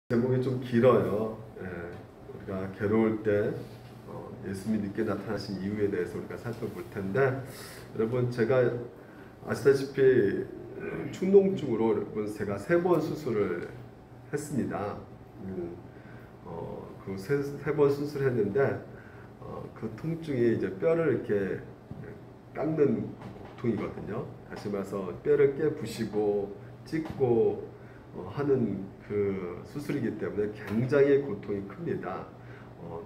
제목이 좀 길어요. 우리가 괴로울 때 예수님이 늦게 나타나신 이유에 대해서 우리가 살펴볼 텐데, 여러분 제가 아시다시피 축농증으로 여러분 제가 3번 수술을 했습니다. 그 세 번 수술했는데 그 통증이 이제 뼈를 이렇게 깎는 고통이거든요. 다시 말해서 뼈를 깨부시고 찢고 하는 그 수술이기 때문에 굉장히 고통이 큽니다.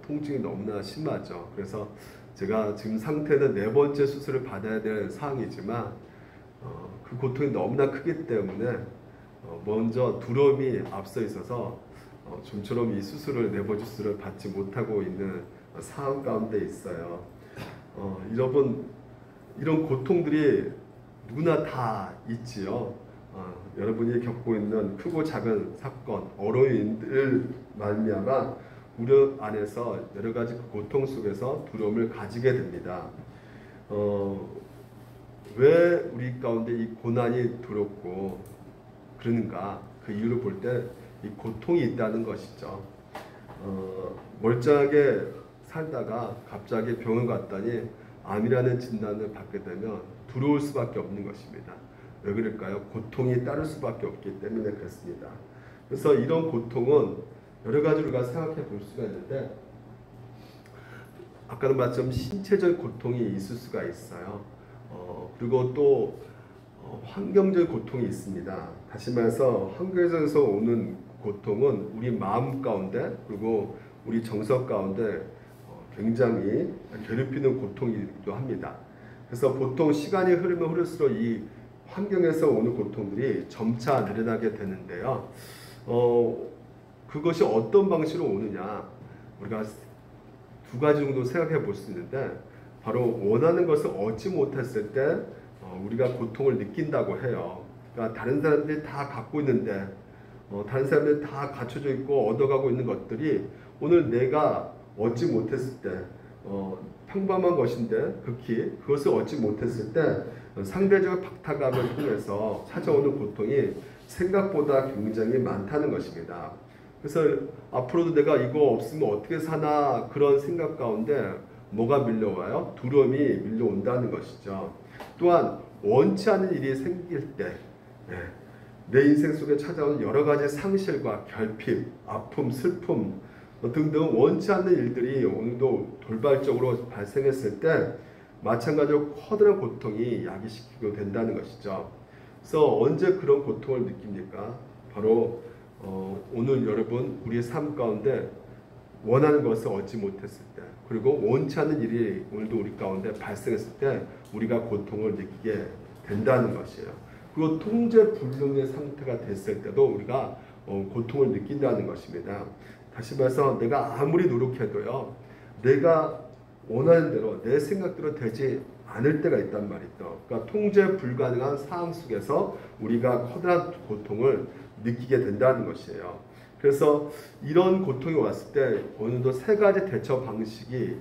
통증이 너무나 심하죠. 그래서 제가 지금 상태는 4번째 수술을 받아야 될 상황이지만 그 고통이 너무나 크기 때문에 먼저 두려움이 앞서 있어서 좀처럼 이 수술을 4번째 수술을 받지 못하고 있는 상황 가운데 있어요. 여러분 이런 고통들이 누구나 다 있지요. 여러분이 겪고 있는 크고 작은 사건, 어려움들 말미암아 우리 안에서 여러 가지 고통 속에서 두려움을 가지게 됩니다. 왜 우리 가운데 이 고난이 두렵고 그러는가? 그 이유를 볼 때 이 고통이 있다는 것이죠. 멀쩡하게 살다가 갑자기 병원 갔더니 암이라는 진단을 받게 되면 두려울 수밖에 없는 것입니다. 왜 그럴까요? 고통이 따를 수밖에 없기 때문에 그렇습니다. 그래서 이런 고통은 여러 가지로 우리가 생각해 볼 수가 있는데, 아까도 말했지만 신체적 고통이 있을 수가 있어요. 그리고 또 환경적 고통이 있습니다. 다시 말해서 환경에서 오는 고통은 우리 마음 가운데 그리고 우리 정서 가운데 굉장히 괴롭히는 고통이기도 합니다. 그래서 보통 시간이 흐르면 흐를수록 이 환경에서 오는 고통들이 점차 늘어나게 되는데요. 그것이 어떤 방식으로 오느냐, 우리가 2가지 정도 생각해 볼 수 있는데, 바로 원하는 것을 얻지 못했을 때 우리가 고통을 느낀다고 해요. 그러니까 다른 사람들이 다 갖고 있는데, 다른 사람들이 다 갖춰져 있고 얻어가고 있는 것들이 오늘 내가 얻지 못했을 때, 평범한 것인데 극히 그것을 얻지 못했을 때 상대적 박탈감을 통해서 찾아오는 고통이 생각보다 굉장히 많다는 것입니다. 그래서 앞으로도 내가 이거 없으면 어떻게 사나, 그런 생각 가운데 뭐가 밀려와요? 두려움이 밀려온다는 것이죠. 또한 원치 않은 일이 생길 때 내 인생 속에 찾아오는 여러 가지 상실과 결핍, 아픔, 슬픔 등등 원치 않는 일들이 오늘도 돌발적으로 발생했을 때 마찬가지로 커다란 고통이 야기시키게 된다는 것이죠. 그래서 언제 그런 고통을 느낍니까? 바로 오늘 여러분 우리의 삶 가운데 원하는 것을 얻지 못했을 때, 그리고 원치 않는 일이 오늘도 우리 가운데 발생했을 때 우리가 고통을 느끼게 된다는 것이에요. 그리고 통제불능의 상태가 됐을 때도 우리가 고통을 느낀다는 것입니다. 다시 말해서 내가 아무리 노력해도요, 내가 원하는 대로 내 생각대로 되지 않을 때가 있단 말이죠. 그러니까 통제 불가능한 상황 속에서 우리가 커다란 고통을 느끼게 된다는 것이에요. 그래서 이런 고통이 왔을 때 오늘도 3가지 대처 방식이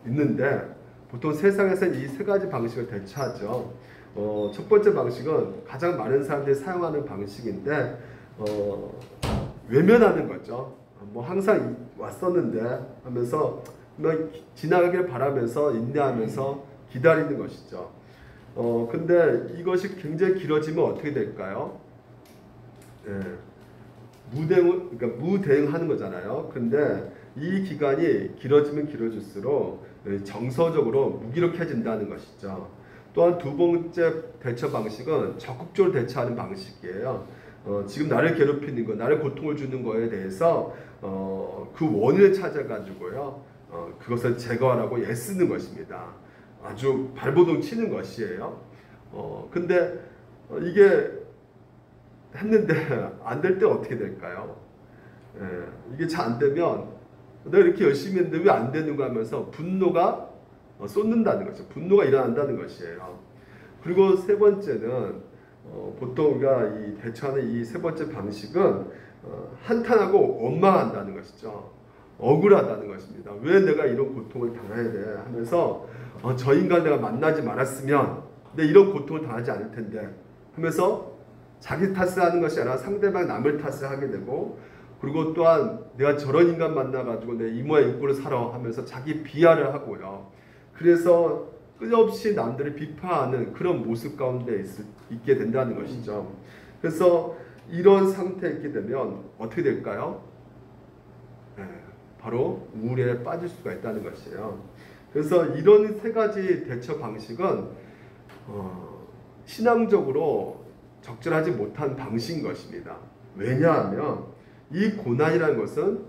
있는데, 보통 세상에서는 이 3가지 방식을 대처하죠. 첫 번째 방식은 가장 많은 사람들이 사용하는 방식인데, 외면하는 거죠. 뭐 항상 왔었는데 하면서 지나가길 바라면서 인내하면서 기다리는 것이죠. 근데 이것이 굉장히 길어지면 어떻게 될까요? 그러니까 무대응하는 거잖아요. 근데 이 기간이 길어지면 길어질수록 정서적으로 무기력해진다는 것이죠. 또한 2번째 대처 방식은 적극적으로 대처하는 방식이에요. 지금 나를 괴롭히는 거, 나를 고통을 주는 거에 대해서 그 원인을 찾아가지고요, 그것을 제거하라고 애쓰는 것입니다. 아주 발버둥 치는 것이에요. 근데 이게 했는데 안 될 때 어떻게 될까요? 이게 잘 안 되면 내가 이렇게 열심히 했는데 왜 안 되는가 하면서 분노가 쏟는다는 거죠. 분노가 일어난다는 것이에요. 그리고 3번째는 보통 우리가 이 대처하는 이 3번째 방식은 한탄하고 원망한다는 것이죠. 억울하다는 것입니다. 왜 내가 이런 고통을 당해야 돼 하면서 저 인간 내가 만나지 말았으면 내 이런 고통을 당하지 않을 텐데 하면서 자기 탓을 하는 것이 아니라 상대방 남을 탓을 하게 되고 그리고 또한 내가 저런 인간 만나가지고 내 이모야 이꼴을 살아 하면서 자기 비하를 하고요. 그래서 끊임없이 남들을 비판하는 그런 모습 가운데 있게 된다는 것이죠. 그래서 이런 상태에 있게 되면 어떻게 될까요? 바로 우울에 빠질 수가 있다는 것이에요. 그래서 이런 세 가지 대처 방식은 신앙적으로 적절하지 못한 방식인 것입니다. 왜냐하면 이 고난이라는 것은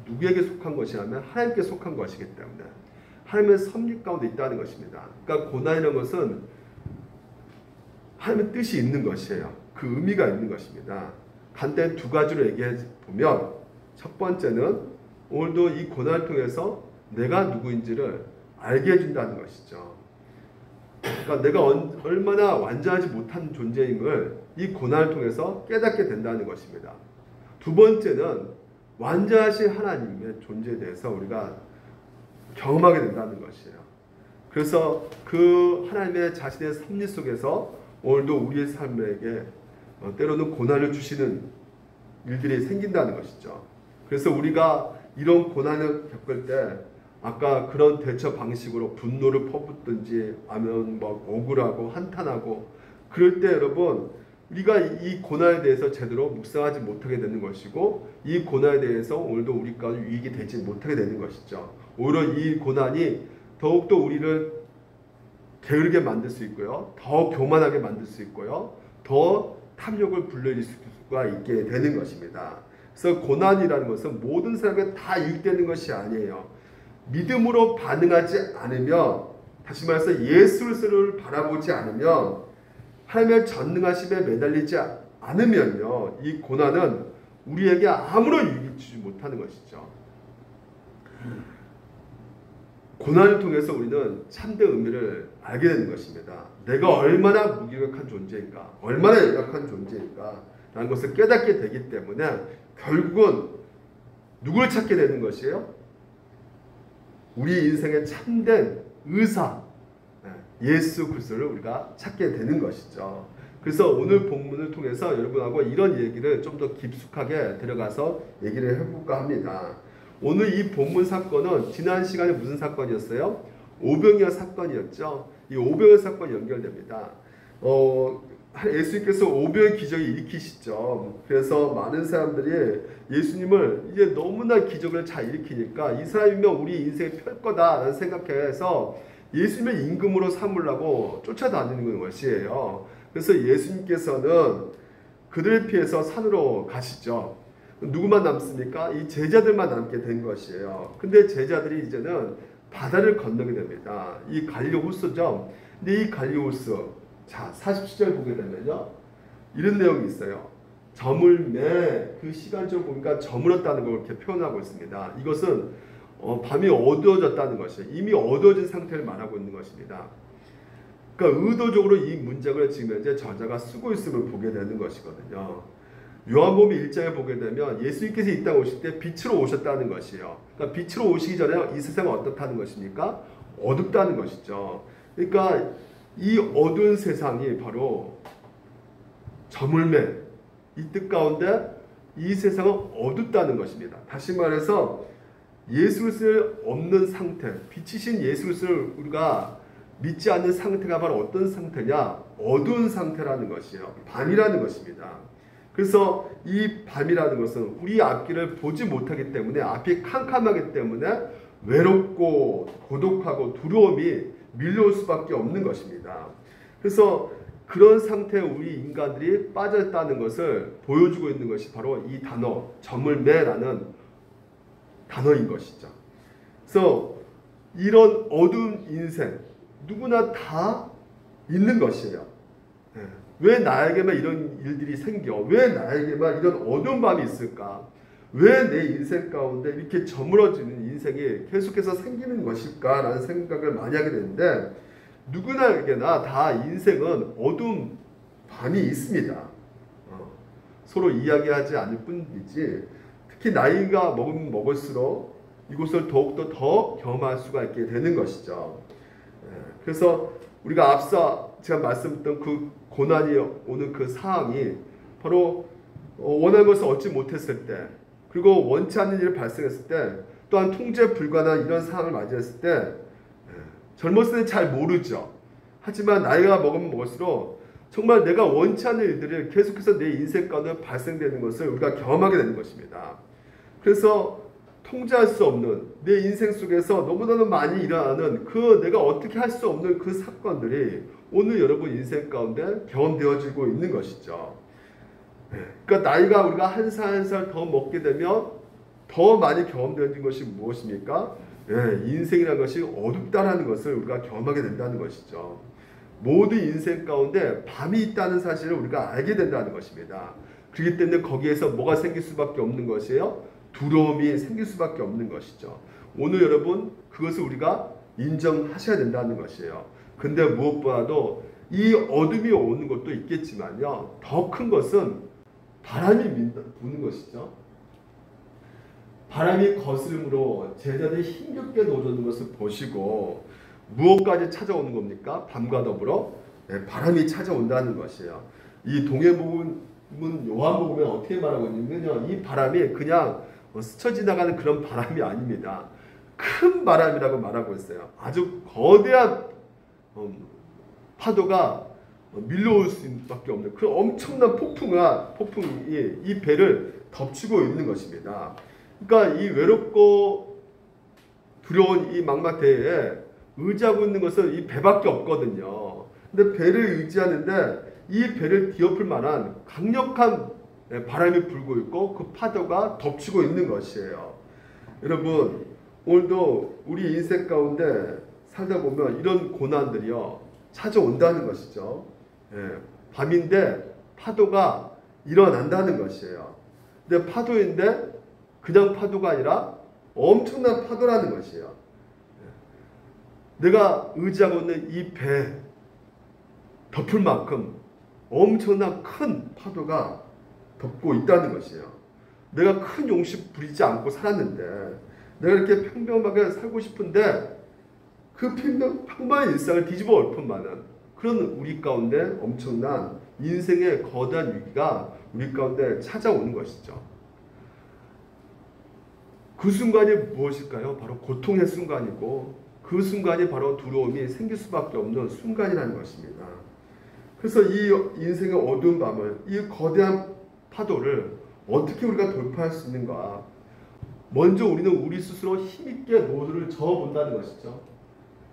누구에게 속한 것이냐면 하나님께 속한 것이기 때문에 하나님의 섭리 가운데 있다는 것입니다. 그러니까 고난이라는 것은 하나님의 뜻이 있는 것이에요. 그 의미가 있는 것입니다. 간단히 두 가지로 얘기해 보면 첫 번째는 오늘도 이 고난을 통해서 내가 누구인지를 알게 해준다는 것이죠. 그러니까 내가 얼마나 완전하지 못한 존재임을 이 고난을 통해서 깨닫게 된다는 것입니다. 두 번째는 완전하신 하나님의 존재에 대해서 우리가 경험하게 된다는 것이에요. 그래서 그 하나님의 자신의 섭리 속에서 오늘도 우리의 삶에게 때로는 고난을 주시는 일들이 생긴다는 것이죠. 그래서 우리가 이런 고난을 겪을 때 아까 그런 대처 방식으로 분노를 퍼붓든지 아니면 막 억울하고 한탄하고 그럴 때 여러분 우리가 이 고난에 대해서 제대로 묵상하지 못하게 되는 것이고 이 고난에 대해서 오늘도 우리까지 유익이 되지 못하게 되는 것이죠. 오히려 이 고난이 더욱더 우리를 게으르게 만들 수 있고요. 더 교만하게 만들 수 있고요. 더 탐욕을 불러일으킬 수가 있게 되는 것입니다. 그래서 고난이라는 것은 모든 사람에게 다 유익되는 것이 아니에요. 믿음으로 반응하지 않으면 다시 말해서 예수 그리스도를 바라보지 않으면 하나님의 전능하심에 매달리지 않으면요. 이 고난은 우리에게 아무런 유익을 주지 못하는 것이죠. 고난을 통해서 우리는 참된 의미를 알게 되는 것입니다. 내가 얼마나 무기력한 존재인가, 얼마나 연약한 존재인가 라는 것을 깨닫게 되기 때문에 결국은 누구를 찾게 되는 것이에요? 우리 인생의 참된 의사 예수 그리스도를 우리가 찾게 되는 것이죠. 그래서 오늘 본문을 통해서 여러분하고 이런 얘기를 좀 더 깊숙하게 들어가서 얘기를 해볼까 합니다. 오늘 이 본문 사건은 지난 시간에 무슨 사건이었어요? 오병이어 사건이었죠. 이 오병이어 사건이 연결됩니다. 예수님께서 오병이어 기적을 일으키시죠. 그래서 많은 사람들이 예수님을 이제 너무나 기적을 잘 일으키니까 이 사람이면 우리 인생의 펼 거다라는 생각해서 예수님의 임금으로 삼으려고 쫓아다니는 것이에요. 그래서 예수님께서는 그들을 피해서 산으로 가시죠. 누구만 남습니까? 이 제자들만 남게 된 것이에요. 근데 제자들이 이제는 바다를 건너게 됩니다. 이 갈릴리 호수죠. 근데 이 갈릴리 호수, 자 47절 보게 되면요, 이런 내용이 있어요. 저물매, 그 시간적으로 보니까 저물었다는 걸 이렇게 표현하고 있습니다. 이것은 밤이 어두워졌다는 것이에요. 이미 어두워진 상태를 말하고 있는 것입니다. 그러니까 의도적으로 이 문장을 지금 현재 저자가 쓰고 있음을 보게 되는 것이거든요. 요한복음 1장에 보게 되면 예수님께서 이 땅에 오실 때 빛으로 오셨다는 것이에요. 그러니까 빛으로 오시기 전에 이 세상은 어떻다는 것입니까? 어둡다는 것이죠. 그러니까 이 어두운 세상이 바로 저물매, 이 뜻 가운데 이 세상은 어둡다는 것입니다. 다시 말해서 예수 그리스도를 없는 상태, 빛이신 예수 그리스도를 우리가 믿지 않는 상태가 바로 어떤 상태냐? 어두운 상태라는 것이에요. 밤이라는 것입니다. 그래서 이 밤이라는 것은 우리 앞길을 보지 못하기 때문에 앞이 캄캄하기 때문에 외롭고 고독하고 두려움이 밀려올 수밖에 없는 것입니다. 그래서 그런 상태에 우리 인간들이 빠졌다는 것을 보여주고 있는 것이 바로 이 단어 저물매라는 단어인 것이죠. 그래서 이런 어두운 인생 누구나 다 있는 것이에요. 왜 나에게만 이런 일들이 생겨? 왜 나에게만 이런 어두운 밤이 있을까? 왜 내 인생 가운데 이렇게 저물어지는 인생이 계속해서 생기는 것일까라는 생각을 많이 하게 되는데 누구나에게나 다 인생은 어두운 밤이 있습니다. 서로 이야기하지 않을 뿐이지 특히 나이가 먹으면 먹을수록 이것을 더욱더 더 경험할 수가 있게 되는 것이죠. 그래서 우리가 앞서 제가 말씀드렸던 그 고난이 오는 그 상황이 바로 원하는 것을 얻지 못했을 때, 그리고 원치 않는 일이 발생했을 때, 또한 통제 불가능한 이런 상황을 맞이했을 때 젊었을 때 잘 모르죠. 하지만 나이가 먹으면 먹을수록 정말 내가 원치 않는 일들이 계속해서 내 인생 가운데 발생되는 것을 우리가 경험하게 되는 것입니다. 그래서 통제할 수 없는 내 인생 속에서 너무나도 많이 일어나는 그 내가 어떻게 할 수 없는 그 사건들이 오늘 여러분 인생 가운데 경험되어지고 있는 것이죠. 그러니까 나이가 우리가 한 살 한 살 더 먹게 되면 더 많이 경험되는 것이 무엇입니까? 인생이라는 것이 어둡다라는 것을 우리가 경험하게 된다는 것이죠. 모든 인생 가운데 밤이 있다는 사실을 우리가 알게 된다는 것입니다. 그렇기 때문에 거기에서 뭐가 생길 수밖에 없는 것이에요? 두려움이 생길 수밖에 없는 것이죠. 오늘 여러분 그것을 우리가 인정하셔야 된다는 것이에요. 근데 무엇보다도 이 어둠이 오는 것도 있겠지만요, 더 큰 것은 바람이 부는 것이죠. 바람이 거스름으로 제자들이 힘겹게 노젓는 것을 보시고 무엇까지 찾아오는 겁니까? 밤과 더불어 바람이 찾아온다는 것이에요. 이 동해복음 요한복음에 어떻게 말하고 있냐면요, 이 바람이 그냥 스쳐 지나가는 그런 바람이 아닙니다. 큰 바람이라고 말하고 있어요. 아주 거대한 파도가 밀려올 수밖에 없는 그 엄청난 폭풍이 이 배를 덮치고 있는 것입니다. 그러니까 이 외롭고 두려운 이 망막대에 의지하고 있는 것은 이 배밖에 없거든요. 근데 배를 의지하는데 이 배를 뒤엎을 만한 강력한 바람이 불고 있고 그 파도가 덮치고 있는 것이에요. 여러분 오늘도 우리 인생 가운데 살다 보면 이런 고난들이요 찾아온다는 것이죠. 밤인데 파도가 일어난다는 것이에요. 근데 파도인데 그냥 파도가 아니라 엄청난 파도라는 것이에요. 내가 의지하고 있는 이 배 덮을 만큼 엄청난 큰 파도가 덮고 있다는 것이에요. 내가 큰 용시 부리지 않고 살았는데 내가 이렇게 평범하게 살고 싶은데 그 평범한 일상을 뒤집어 엎을 만한 그런 우리 가운데 엄청난 인생의 거대한 위기가 우리 가운데 찾아오는 것이죠. 그 순간이 무엇일까요? 바로 고통의 순간이고 그 순간이 바로 두려움이 생길 수밖에 없는 순간이라는 것입니다. 그래서 이 인생의 어두운 밤을, 이 거대한 파도를 어떻게 우리가 돌파할 수 있는가? 먼저 우리는 우리 스스로 힘있게 노를 저어본다는 것이죠.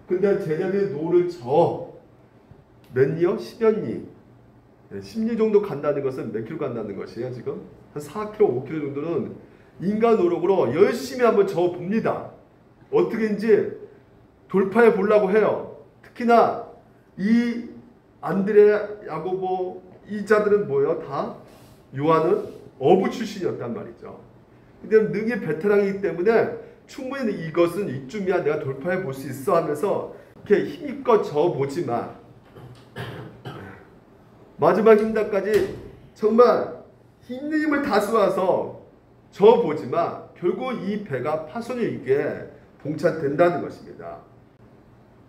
근데 제자들이 노를 저어 몇 리요? 10여 리. 10리 정도 간다는 것은 몇 킬로 간다는 것이에요, 지금? 한 4km, 5km 정도는 인간 노력으로 열심히 한번 저어봅니다. 어떻게든지 돌파해 보려고 해요. 특히나 이 안드레, 야고보 이 자들은 뭐예요? 다 요한은 어부 출신이었단 말이죠. 근데 능히 베테랑이기 때문에 충분히 이것은 이쯤이야 내가 돌파해 볼 수 있어 하면서 이렇게 힘있게 저어보지만 마지막 힘다까지 정말 있는 힘을 다 쏘아서 저어보지만 결국 이 배가 파손이 있게 봉착된다는 것입니다.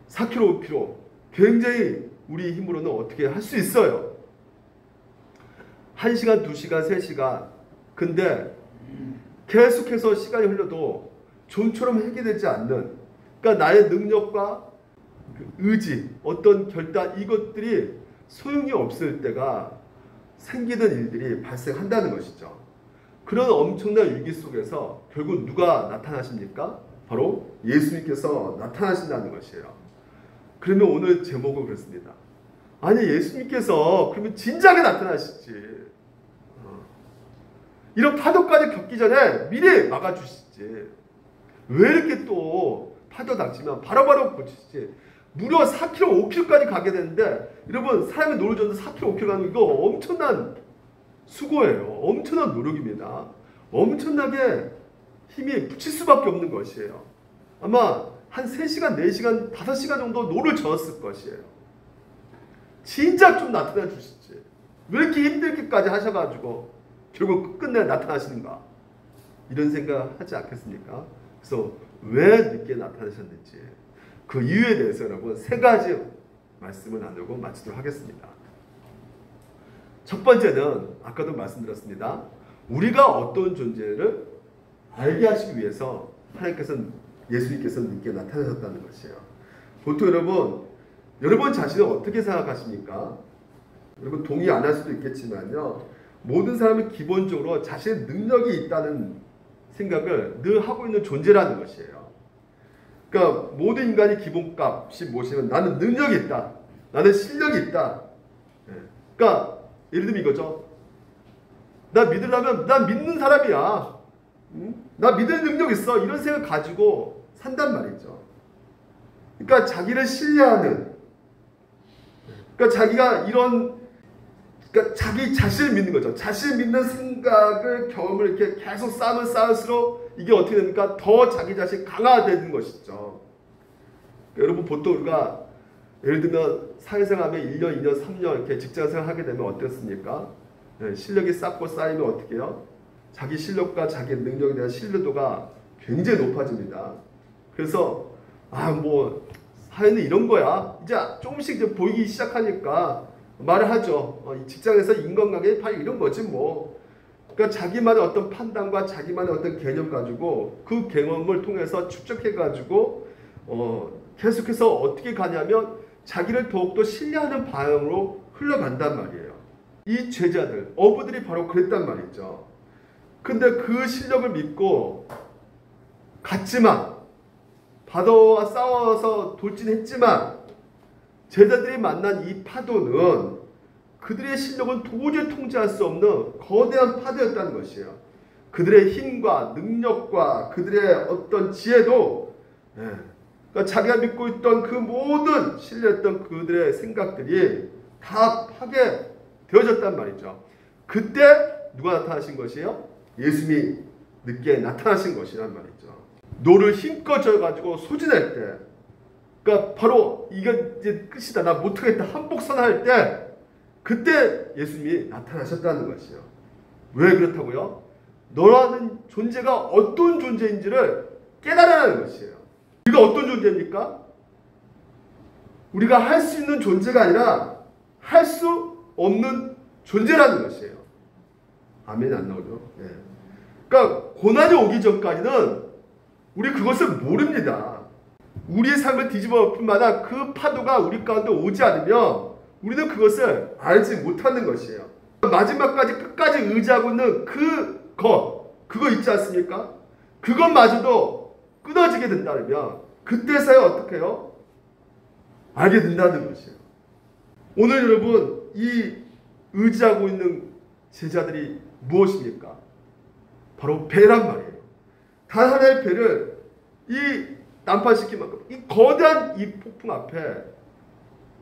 4km, 5km 굉장히 우리 힘으로는 어떻게 할 수 있어요. 1시간, 2시간, 3시간 근데 계속해서 시간이 흘러도 좀처럼 해결되지 않는 그러니까 나의 능력과 의지, 어떤 결단 이것들이 소용이 없을 때가 생기는 일들이 발생한다는 것이죠. 그런 엄청난 위기 속에서 결국 누가 나타나십니까? 바로 예수님께서 나타나신다는 것이에요. 그러면 오늘 제목은 그렇습니다. 아니 예수님께서 그러면 진작에 나타나시지. 이런 파도까지 겪기 전에 미리 막아주시지. 왜 이렇게 또 파도 닥치면 바로바로 고치시지. 무려 4km, 5km까지 가게 되는데 여러분 사람이 노를 줬는데 4km, 5km 가는 거 이거 엄청난 수고예요. 엄청난 노력입니다. 엄청나게 힘이 붙일 수밖에 없는 것이에요. 아마 한 3시간, 4시간, 5시간 정도 노를 저었을 것이에요. 진작 좀 나타나 주시지. 왜 이렇게 힘들게까지 하셔가지고 결국 끝내 나타나시는가? 이런 생각 하지 않겠습니까? 그래서 왜 늦게 나타나셨는지 그 이유에 대해서 여러분 3가지 말씀을 나누고 마치도록 하겠습니다. 첫 번째는 아까도 말씀드렸습니다. 우리가 어떤 존재를 알게 하시기 위해서 예수님께서 늦게 나타나셨다는 것이에요. 보통 여러분 자신을 어떻게 생각하십니까? 여러분 동의 안 할 수도 있겠지만요. 모든 사람은 기본적으로 자신의 능력이 있다는 생각을 늘 하고 있는 존재라는 것이에요. 그러니까 모든 인간의 기본값이 무엇이냐면 나는 능력이 있다. 나는 실력이 있다. 그러니까 예를 들면 이거죠. 나 믿으려면 난 믿는 사람이야. 나 믿을 능력 있어. 이런 생각 가지고 산단 말이죠. 그러니까 자기를 신뢰하는, 그러니까 그러니까 자기 자신을 믿는 거죠. 자신을 믿는 생각을, 경험을 이렇게 계속 쌓으면 쌓을수록 이게 어떻게 됩니까? 더 자기 자신이 강화되는 것이죠. 그러니까 여러분 보통 우리가 예를 들면 사회생활하면 1년, 2년, 3년 이렇게 직장생활 하게 되면 어떻습니까? 실력이 쌓고 쌓이면 어떻게 해요? 자기 실력과 자기 능력에 대한 신뢰도가 굉장히 높아집니다. 그래서 사회는 이런 거야. 이제 조금씩 이제 보이기 시작하니까 말을 하죠. 직장에서 인간관계 바로 이런 거지 뭐. 그러니까 자기만의 어떤 판단과 자기만의 어떤 개념 가지고 그 경험을 통해서 축적해 가지고 계속해서 어떻게 가냐면 자기를 더욱더 신뢰하는 방향으로 흘러간단 말이에요. 이 제자들, 어부들이 바로 그랬단 말이죠. 근데 그 실력을 믿고 갔지만 바다와 싸워서 돌진했지만 제자들이 만난 이 파도는 그들의 실력은 도저히 통제할 수 없는 거대한 파도였다는 것이에요. 그들의 힘과 능력과 그들의 어떤 지혜도 그러니까 자기가 믿고 있던 그 모든 신뢰했던 그들의 생각들이 다 파괴되어졌단 말이죠. 그때 누가 나타나신 것이에요? 예수님이 늦게 나타나신 것이란 말이죠. 노를 힘껏 져가지고 소진할 때, 그러니까 바로 이게 이제 끝이다, 나 못하겠다, 한복선할 때, 그때 예수님이 나타나셨다는 것이요. 왜 그렇다고요? 너라는 존재가 어떤 존재인지를 깨달으라는 것이에요. 우리가 어떤 존재입니까? 우리가 할 수 있는 존재가 아니라 할 수 없는 존재라는 것이에요. 아멘 안 나오죠? 네. 그러니까 고난이 오기 전까지는 우리 그것을 모릅니다. 우리의 삶을 뒤집어 엎을 만한 그 파도가 우리 가운데 오지 않으면 우리는 그것을 알지 못하는 것이에요. 마지막까지 끝까지 의지하고 있는 그거 있지 않습니까? 그것마저도 끊어지게 된다면 그때서야 어떻게 해요? 알게 된다는 것이에요. 오늘 여러분 이 의지하고 있는 제자들이 무엇입니까? 바로 배란 말이에요. 단 하나의 배를 이 난파시킨 만큼 이 거대한 이 폭풍 앞에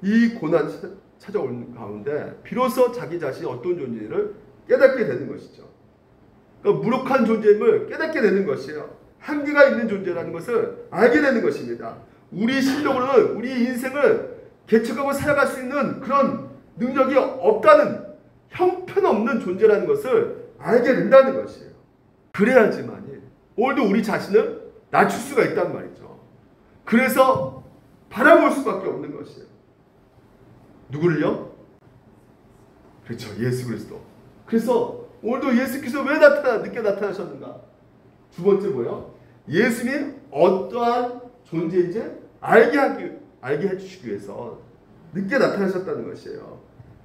이 고난이 찾아오는 가운데 비로소 자기 자신이 어떤 존재를 깨닫게 되는 것이죠. 그러니까 무력한 존재임을 깨닫게 되는 것이에요. 한계가 있는 존재라는 것을 알게 되는 것입니다. 우리 실력으로는 우리 인생을 개척하고 살아갈 수 있는 그런 능력이 없다는, 형편없는 존재라는 것을 알게 된다는 것이에요. 그래야지만이 오늘도 우리 자신을 낮출 수가 있단 말이죠. 그래서 바라볼 수밖에 없는 것이에요. 누구를요? 그렇죠. 예수 그리스도. 그래서 오늘도 예수께서 왜 늦게 나타나셨는가? 두 번째 뭐예요? 예수님이 어떠한 존재인지 알게 해주시기 위해서 늦게 나타나셨다는 것이에요.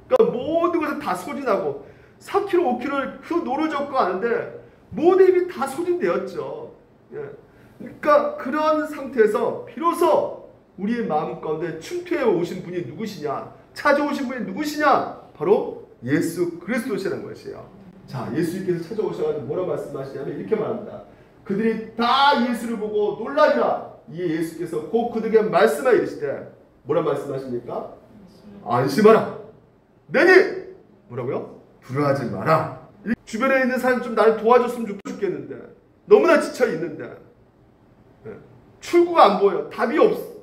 그러니까 모든 것을 다 소진하고 4km, 5km를 그 노를 젓고 하는데 모든 힘이 다 소진되었죠. 그러니까 그런 상태에서 비로소 우리의 마음 가운데 침투해 오신 분이 누구시냐? 찾아오신 분이 누구시냐? 바로 예수 그리스도시라는 것이에요. 자, 예수님께서 찾아오셔가지고 뭐라 말씀하시냐면 이렇게 말합니다. 그들이 다 예수를 보고 놀라리라. 이 예수께서 곧 그들에게 말씀하여 이르시되 뭐라 말씀하십니까? 안심하라. 내니 뭐라고요? 두려워하지 마라. 주변에 있는 사람 좀 나를 도와줬으면 좋겠는데 너무나 지쳐 있는데 출구가 안 보여요. 답이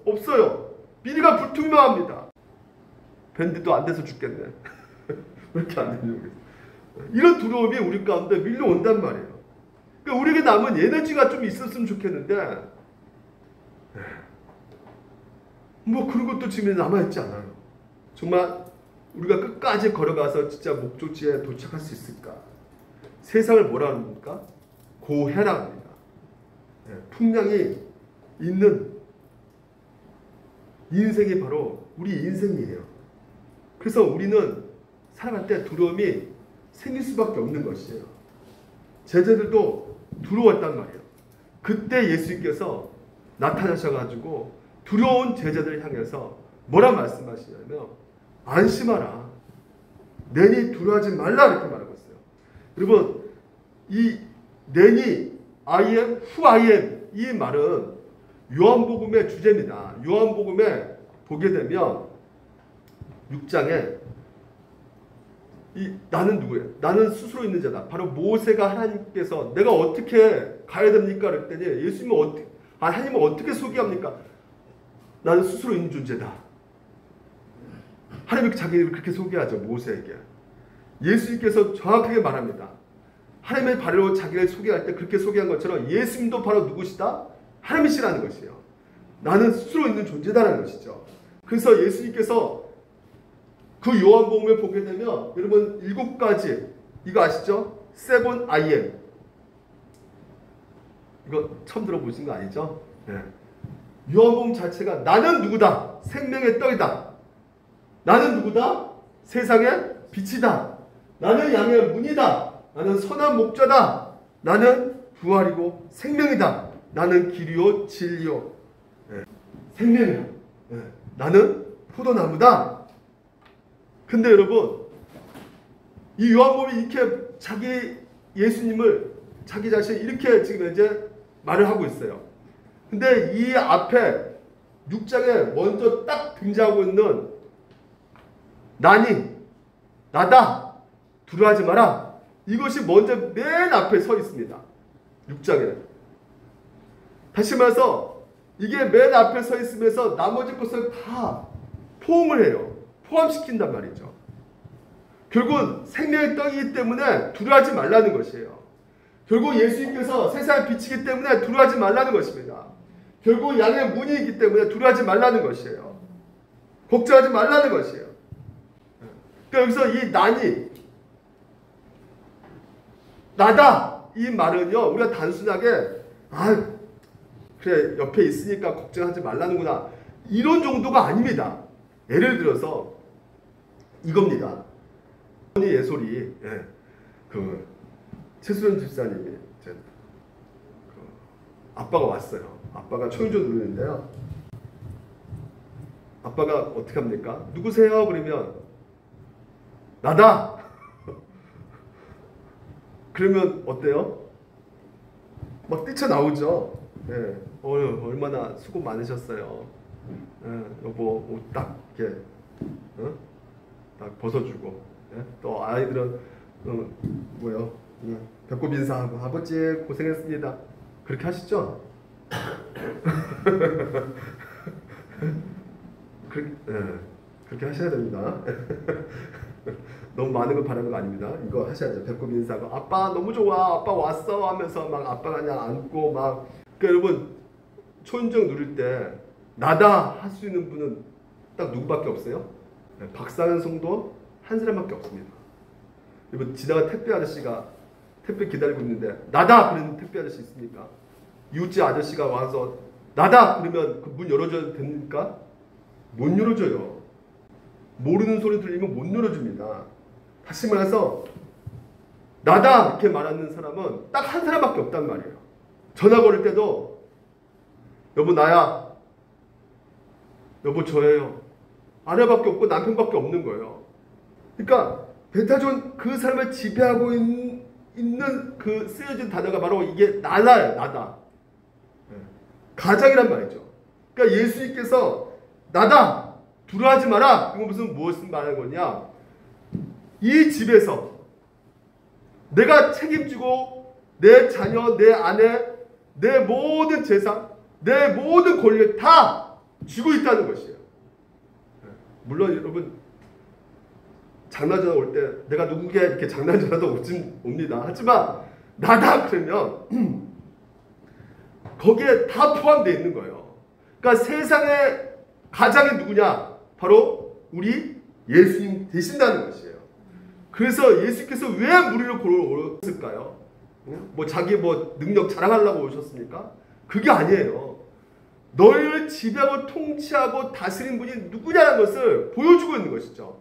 없어요. 미래가 불투명합니다. 밴드도 안 돼서 죽겠네. 왜 이렇게 안 되냐고. 이런 두려움이 우리 가운데 밀려온단 말이에요. 그러니까 우리에게 남은 에너지가 좀 있었으면 좋겠는데 뭐 그런 것도 지금 남아있지 않아요. 정말 우리가 끝까지 걸어가서 진짜 목적지에 도착할 수 있을까? 세상을 뭐라 합니까? 고해라 합니다. 풍랑이 있는 인생이 바로 우리 인생이에요. 그래서 우리는 살아갈 때 두려움이 생길 수밖에 없는 것이에요. 제자들도 두려웠단 말이에요. 그때 예수님께서 나타나셔가지고 두려운 제자들을 향해서 뭐라 말씀하시냐면 안심하라. 내니 두려워하지 말라 이렇게 말하고 있어요. 여러분 이 내니 I am who I am 이 말은 요한복음의 주제입니다. 요한복음에 보게 되면 6장에 나는 누구예요? 나는 스스로 있는 자다. 바로 모세가 하나님께서 내가 어떻게 가야 됩니까? 그랬더니 예수님은 하나님은 어떻게 소개합니까? 나는 스스로 있는 존재다. 하나님이 자기를 그렇게 소개하죠. 모세에게. 예수님께서 정확하게 말합니다. 하나님의 발로 자기를 소개할 때 그렇게 소개한 것처럼 예수님도 바로 누구시다? 하나님이시라는 것이에요. 나는 스스로 있는 존재다라는 것이죠. 그래서 예수님께서 그 요한복음을 보게 되면 여러분 7가지 이거 아시죠? 7 I am 이거 처음 들어보신 거 아니죠? 네. 요한복음 자체가 나는 누구다? 생명의 떡이다. 나는 누구다? 세상의 빛이다. 나는 양의 문이다. 나는 선한 목자다. 나는 부활이고 생명이다. 나는 길이요 진리요 생명이다. 나는 포도나무다. 근데 여러분 이 요한복음이 이렇게 자기 예수님을 자기 자신 이렇게 지금 이제 말을 하고 있어요. 근데 이 앞에 6장에 먼저 딱 등장하고 있는 나다 두려워하지 마라 이것이 먼저 맨 앞에 서 있습니다. 6장에 다시 말해서 이게 맨 앞에 서 있으면서 나머지 것을 다 포함을 해요. 포함시킨단 말이죠. 결국은 생명의 떡이기 때문에 두려워하지 말라는 것이에요. 결국 예수님께서 세상의 빛이기 때문에 두려워하지 말라는 것입니다. 결국 양의 문이기 때문에 두려워하지 말라는 것이에요. 걱정하지 말라는 것이에요. 그러니까 여기서 이 나다 이 말은요 우리가 단순하게 그래 옆에 있으니까 걱정하지 말라는구나 이런 정도가 아닙니다. 예를 들어서 이겁니다. 예솔이 그 최수련 집사님이 아빠가 왔어요. 아빠가 초인종 누르는데요. 아빠가 어떻게 합니까? 누구세요? 그러면 나다. 그러면 어때요? 막 뛰쳐나오죠. 얼마나 수고 많으셨어요. 여보 옷 딱 이렇게 딱 벗어주고 또 아이들은 뭐요? 배꼽 인사하고 아버지 고생했습니다. 그렇게 하시죠? 그렇게 하셔야 됩니다. 너무 많은 걸 바라는 거 아닙니다. 이거 하셔야죠. 배꼽 인사하고 아빠 너무 좋아 아빠 왔어 하면서 막 아빠가 그냥 안고 막 그러니까 여러분 초인종 누를 때 나다 할 수 있는 분은 딱 누구밖에 없어요? 박상현 성도 한 사람밖에 없습니다. 여러분 지나간 택배 아저씨가 택배 기다리고 있는데 나다 그러는 택배 아저씨 있습니까? 이웃집 아저씨가 와서 나다 그러면 그 문 열어줘야 됩니까? 못 열어줘요. 모르는 소리 들리면 못 열어줍니다. 다시 말해서 나다 이렇게 말하는 사람은 딱 한 사람밖에 없단 말이에요. 전화 걸을 때도 여보 나야 여보 저예요 아내밖에 없고 남편밖에 없는 거예요. 그러니까 벤타존 그 사람을 지배하고 있는 그 쓰여진 단어가 바로 이게 나다예요. 나다 가장이란 말이죠. 그러니까 예수님께서 나다 두려워하지 마라 이건 무엇을 말하는 거냐 이 집에서 내가 책임지고 내 자녀 내 아내 내 모든 재산 내 모든 권리를 다 쥐고 있다는 것이에요. 물론 여러분 장난 전화 올 때 내가 누군가 이렇게 장난 전화도 옵니다. 하지만 나다 그러면 거기에 다 포함되어 있는 거예요. 그러니까 세상의 가장이 누구냐? 바로 우리 예수님 되신다는 것이에요. 그래서 예수께서 왜 무리를 고르셨을까요? 뭐 자기 뭐 능력 자랑하려고 오셨습니까? 그게 아니에요. 너희를 지배하고 통치하고 다스린 분이 누구냐는 것을 보여주고 있는 것이죠.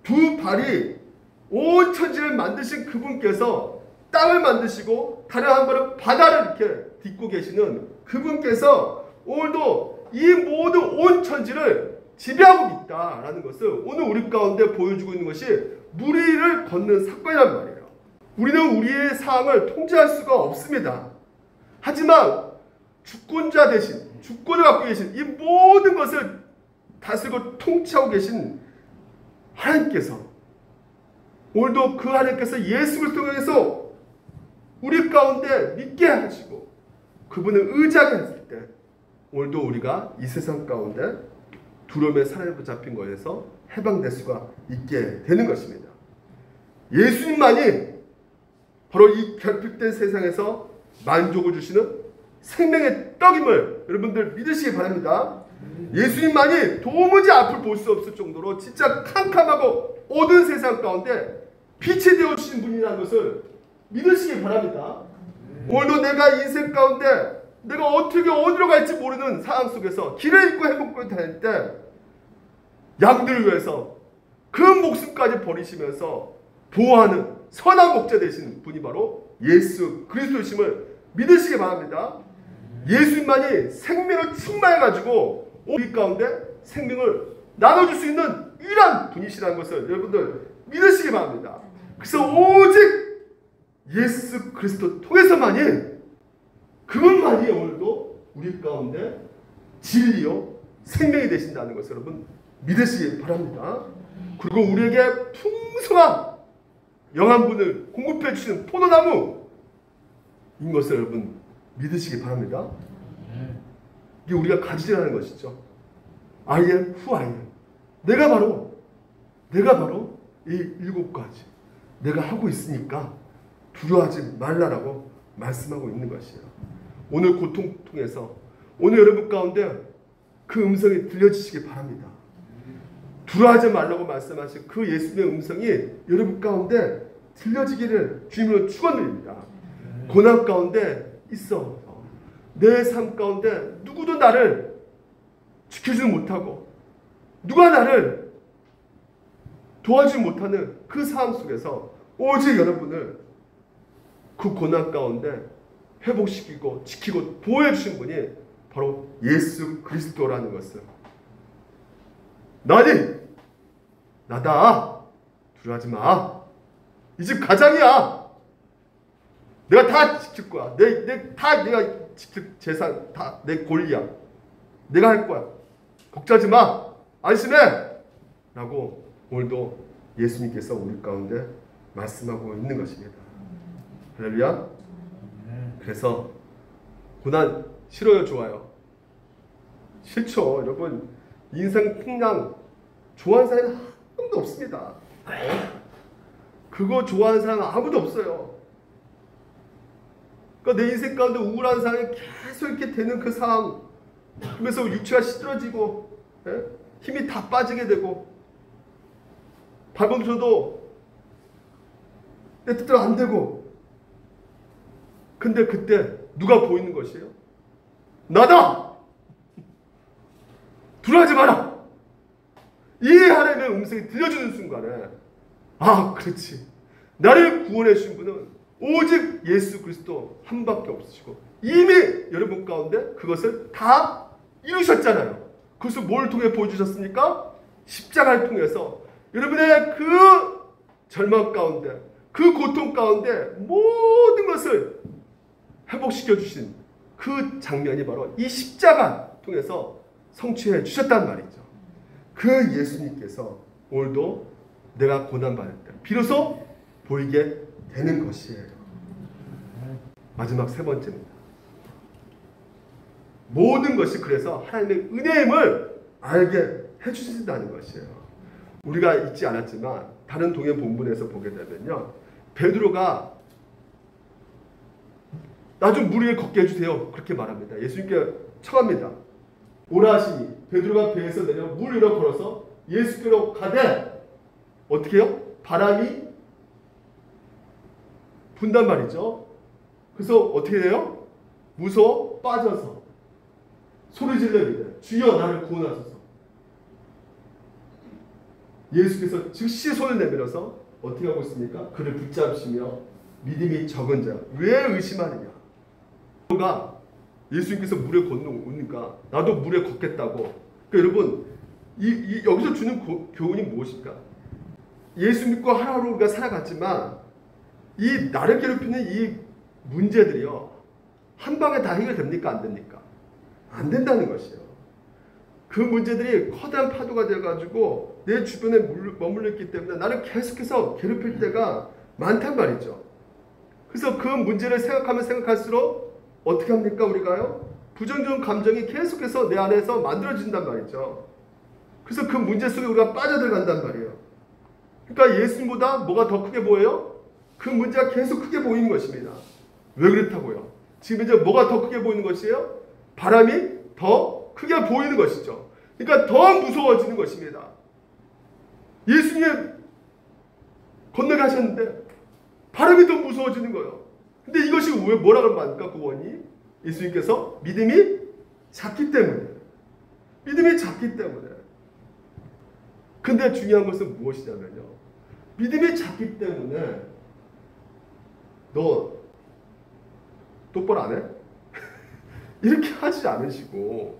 두 발이 온 천지를 만드신 그분께서 땅을 만드시고 다른 한 발은 바다를 이렇게 딛고 계시는 그분께서 오늘도 이 모든 온 천지를 지배하고 있다라는 것을 오늘 우리 가운데 보여주고 있는 것이 무리를 걷는 사건이란 말이에요. 우리는 우리의 상황을 통제할 수가 없습니다. 하지만 주권자 대신 주권을 갖고 계신 이 모든 것을 다스리고 통치하고 계신 하나님께서 오늘도 그 하나님께서 예수 그리스도를 통해서 우리 가운데 믿게 하시고 그분을 의지하게 했을 때 오늘도 우리가 이 세상 가운데 두려움에 사로잡힌 것에서 해방될 수가 있게 되는 것입니다. 예수님만이 바로 이 결핍된 세상에서 만족을 주시는 생명의 떡임을 여러분들 믿으시기 바랍니다. 예수님만이 도무지 앞을 볼 수 없을 정도로 진짜 캄캄하고 어두운 세상 가운데 빛이 되어주신 분이라는 것을 믿으시기 바랍니다. 오늘도 내가 인생 가운데 내가 어떻게 어디로 갈지 모르는 상황 속에서 길을 잃고 해먹고 다닐 때 양들을 위해서 그 목숨까지 버리시면서 보호하는 선한 목자 되신 분이 바로 예수 그리스도이심을 믿으시기 바랍니다. 예수님만이 생명을 충만해가지고 우리 가운데 생명을 나눠줄 수 있는 유일한 분이시라는 것을 여러분들 믿으시기 바랍니다. 그래서 오직 예수 그리스도 통해서만이 그분만이 오늘도 우리 가운데 진리요 생명이 되신다는 것을 여러분 믿으시기 바랍니다. 그리고 우리에게 풍성한 영양분을 공급해 주시는 포도나무인 것을 여러분 믿으시기 바랍니다. 이게 우리가 가지라는 것이죠. I am who I am. 내가 바로 이 7가지 내가 하고 있으니까 두려워하지 말라라고 말씀하고 있는 것이에요. 오늘 고통 통해서 오늘 여러분 가운데 그 음성이 들려지시기 바랍니다. 두려워하지 말라고 말씀하신 그 예수님의 음성이 여러분 가운데 들려지기를 주님으로 축원드립니다. 고난 가운데 있어 내 삶 가운데 누구도 나를 지켜주지 못하고 누가 나를 도와주지 못하는 그 상황 속에서 오직 여러분을 그 고난 가운데 회복시키고 지키고 보호해 주신 분이 바로 예수 그리스도라는 것을 나다 두려워하지 마. 이 집 가장이야. 내가 다 지킬 거야. 내가 지킬 재산 다 내 권리야. 내가 할 거야. 걱정하지 마. 안심해. 라고 오늘도 예수님께서 우리 가운데 말씀하고 있는 것입니다. 할렐루야. 그래서 고난 싫어요, 좋아요? 싫죠. 여러분 인생 풍랑 좋아하는 사람이 한 명도 없습니다. 그거 좋아하는 사람은 아무도 없어요. 그러니까 내 인생 가운데 우울한 상황이 계속 이렇게 되는 그 상황, 그러면서 육체가 시들어지고 힘이 다 빠지게 되고 발버둥쳐도 내 뜻대로 안 되고, 근데 그때 누가 보이는 것이에요? 나다! 두려워하지 마라! 이 하나님의 음성이 들려주는 순간에 아, 그렇지. 나를 구원해 주신 분은 오직 예수 그리스도 한 밖에 없으시고 이미 여러분 가운데 그것을 다 이루셨잖아요. 그것을 뭘 통해 보여주셨습니까? 십자가를 통해서 여러분의 그 절망 가운데, 그 고통 가운데 모든 것을 회복시켜 주신 그 장면이 바로 이 십자가 통해서 성취해 주셨단 말이죠. 그 예수님께서 오늘도 내가 고난받을 때 비로소 보이게 되는 것이에요. 마지막 세 번째입니다. 모든 것이 그래서 하나님의 은혜임을 알게 해주신다는 것이에요. 우리가 잊지 않았지만 다른 동행 본문에서 보게 되면요, 베드로가 나 좀 물 위에 걷게 해주세요 그렇게 말합니다. 예수님께 청합니다. 오라 하시니 베드로가 배에서 내려 물 위로 걸어서 예수께로 가되 어떻게 해요? 바람이 분단 말이죠. 그래서 어떻게 돼요? 무서워 빠져서 소리 질러 이래. 주여 나를 구원하소서. 예수께서 즉시 손을 내밀어서 어떻게 하고 있습니까? 그를 붙잡으시며 믿음이 적은 자 왜 의심하느냐? 가 예수님께서 물에 건너오니까 나도 물에 걷겠다고. 그러니까 여러분 여기서 주는 교훈이 무엇입니까? 예수 믿고 하루하루 우리가 살아갔지만 이 나를 괴롭히는 이 문제들이요 한 방에 다 해결됩니까? 안 됩니까? 안 된다는 것이에요. 그 문제들이 커다란 파도가 되어가지고 내 주변에 머물러 있기 때문에 나를 계속해서 괴롭힐 때가 많단 말이죠. 그래서 그 문제를 생각하면 생각할수록 어떻게 합니까? 우리가요? 부정적인 감정이 계속해서 내 안에서 만들어진단 말이죠. 그래서 그 문제 속에 우리가 빠져들어간단 말이에요. 그러니까 예수님보다 뭐가 더 크게 보여요? 그 문제가 계속 크게 보이는 것입니다. 왜 그렇다고요? 지금 이제 뭐가 더 크게 보이는 것이에요? 바람이 더 크게 보이는 것이죠. 그러니까 더 무서워지는 것입니다. 예수님 건너게 하셨는데 바람이 더 무서워지는 거예요. 근데 이것이 왜 뭐라고 말합니까? 그 원이 예수님께서 믿음이 작기 때문에. 믿음이 작기 때문에. 근데 중요한 것은 무엇이냐면요. 믿음이 작기 때문에 너 똑바로 안 해? 이렇게 하지 않으시고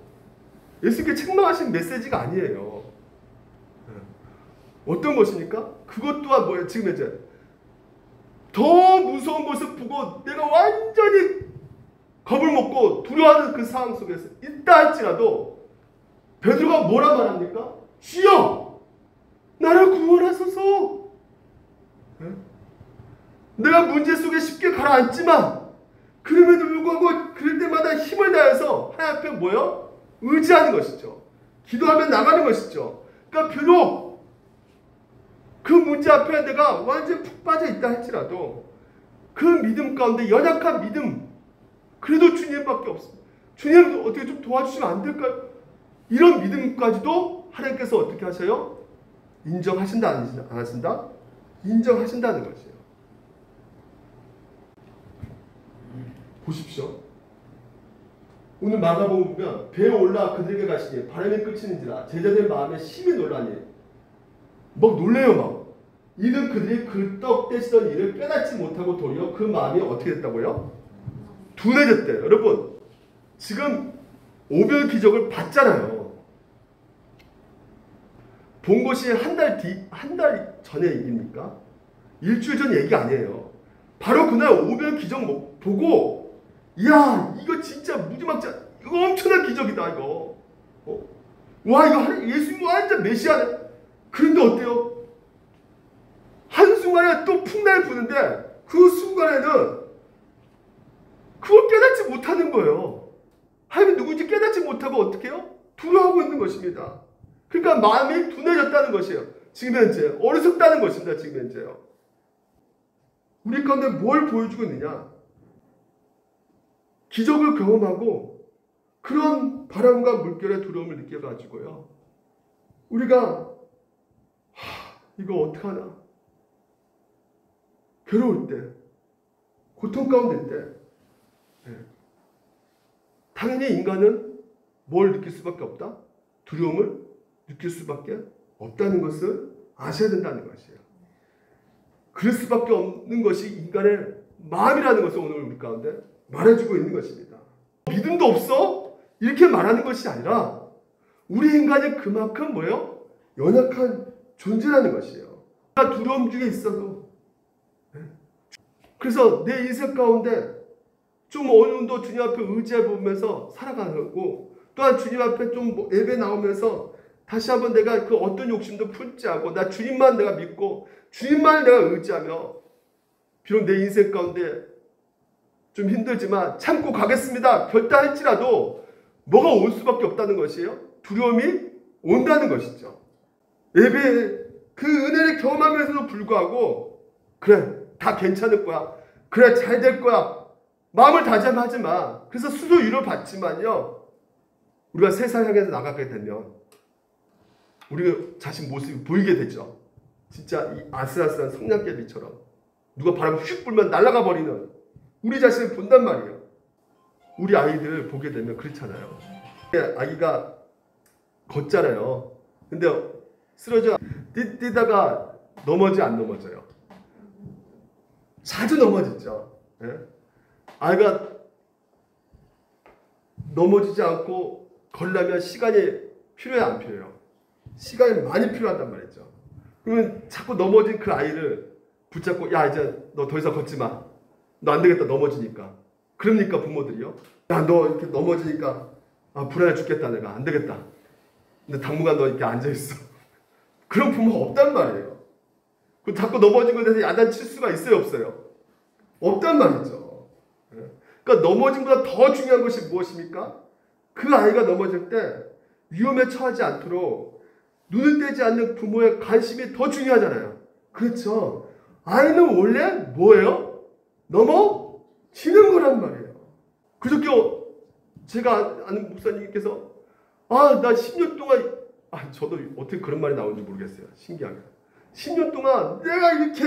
예수님께 책망하신 메시지가 아니에요. 어떤 것입니까? 그것 또한 뭐예요? 지금 이제 더 무서운 것을 보고 내가 완전히 겁을 먹고 두려워하는 그 상황 속에서 있다 할지라도 베드로가 뭐라 말합니까? 주여! 나를 구원하소서! 내가 문제 속에 쉽게 가라앉지만 그럼에도 불구하고 그럴 때마다 힘을 다해서 하나님 앞에 뭐요? 의지하는 것이죠. 기도하면 나가는 것이죠. 그러니까 비록 그 문제 앞에 내가 완전히 푹 빠져 있다 할지라도 그 믿음 가운데 연약한 믿음 그래도 주님밖에 없습니다. 주님 어떻게 좀 도와주시면 안 될까요? 이런 믿음까지도 하나님께서 어떻게 하셔요? 인정하신다 안 하신다? 인정하신다는 것이에요. 보십시오. 오늘 마가복음 보면 배에 올라 그들에게 가시니 바람이 그치는지라 제자들 마음에 심히 놀라니 막 놀래요. 막 이는 그들이 긁떡대시던 일을 깨닫지 못하고 도리어 그 마음이 어떻게 됐다고요? 둔해졌대요. 여러분 지금 오별 기적을 봤잖아요. 본 것이 한 달 전에 얘기입니까? 일주일 전 얘기 아니에요. 바로 그날 오별 기적 보고 야 이거 진짜 무지막지한 이거 엄청난 기적이다 이거. 와 이거 예수님 완전 메시아네. 그런데 어때요? 한순간에 또 풍랑이 부는데 그 순간에는 그걸 깨닫지 못하는 거예요. 하나님이 누군지 깨닫지 못하고 어떻게 해요? 두려워하고 있는 것입니다. 그러니까 마음이 둔해졌다는 것이에요. 지금 현재 어리석다는 것입니다. 지금 현재요. 우리 가운데 뭘 보여주고 있느냐? 기적을 경험하고 그런 바람과 물결의 두려움을 느껴가지고요. 우리가 이거 어떡하나? 괴로울 때, 고통 가운데 때 당연히 인간은 뭘 느낄 수밖에 없다? 두려움을 느낄 수밖에 없다는 것을 아셔야 된다는 것이에요. 그럴 수밖에 없는 것이 인간의 마음이라는 것을 오늘 우리 가운데 말해주고 있는 것입니다. 믿음도 없어? 이렇게 말하는 것이 아니라 우리 인간이 그만큼 뭐예요? 연약한 존재라는 것이에요. 두려움 중에 있어도 그래서 내 인생 가운데 좀 어느 정도 주님 앞에 의지해 보면서 살아가고 또한 주님 앞에 좀 예배 나오면서 다시 한번 내가 그 어떤 욕심도 품지 않고 나 주님만 내가 믿고 주님만 내가 의지하며 비록 내 인생 가운데 좀 힘들지만 참고 가겠습니다. 결단할지라도 뭐가 올 수밖에 없다는 것이에요. 두려움이 온다는 것이죠. 예배 그 은혜를 경험하면서도 불구하고 그래 다 괜찮을 거야. 그래 잘 될 거야. 마음을 다짐하지 마. 그래서 수도 위로 받지만요. 우리가 세상 향해서 나가게 되면 우리 자신 모습이 보이게 되죠. 진짜 이 아슬아슬한 성냥개비처럼 누가 바람 휙 불면 날아가 버리는 우리 자신을 본단 말이에요. 우리 아이들 보게 되면 그렇잖아요. 아기가 걷잖아요. 근데 쓰러져 뛰다가 넘어지 안 넘어져요. 자주 넘어지죠. 예? 아이가 넘어지지 않고 걸려면 시간이 필요해 안 필요해요? 시간이 많이 필요하단 말이죠. 그러면 자꾸 넘어진 그 아이를 붙잡고 야 이제 너 더 이상 걷지 마. 너 안 되겠다 넘어지니까. 그럽니까 부모들이요? 야 너 이렇게 넘어지니까 아 불안해 죽겠다 내가 안 되겠다. 근데 당분간 너 이렇게 앉아 있어. 그런 부모 없단 말이에요. 그 자꾸 넘어진 것에 대해서 야단칠 수가 있어요 없어요? 없단 말이죠. 그러니까 넘어짐보다 더 중요한 것이 무엇입니까? 그 아이가 넘어질 때 위험에 처하지 않도록 눈을 떼지 않는 부모의 관심이 더 중요하잖아요. 그렇죠. 아이는 원래 뭐예요? 넘어지는 거란 말이에요. 그저께 제가 아는 목사님께서 나 10년 동안 저도 어떻게 그런 말이 나오는지 모르겠어요. 신기하게. 10년 동안 내가 이렇게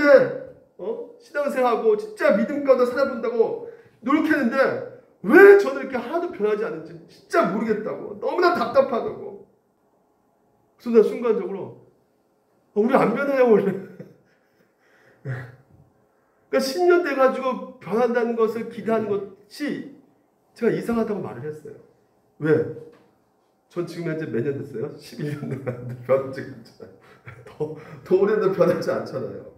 신앙생활하고 진짜 믿음 가운데 살아본다고 노력했는데 왜 저는 이렇게 하나도 변하지 않는지 진짜 모르겠다고 너무나 답답하다고. 그래서 난 순간적으로 우리 안 변해요 원래. 그러니까 10년 돼가지고 변한다는 것을 기대하는 것이 제가 이상하다고 말을 했어요. 왜? 전 지금 현재 몇 년 됐어요? 11년 됐는데 변하지 않잖아요. 더 오래도 변하지 않잖아요.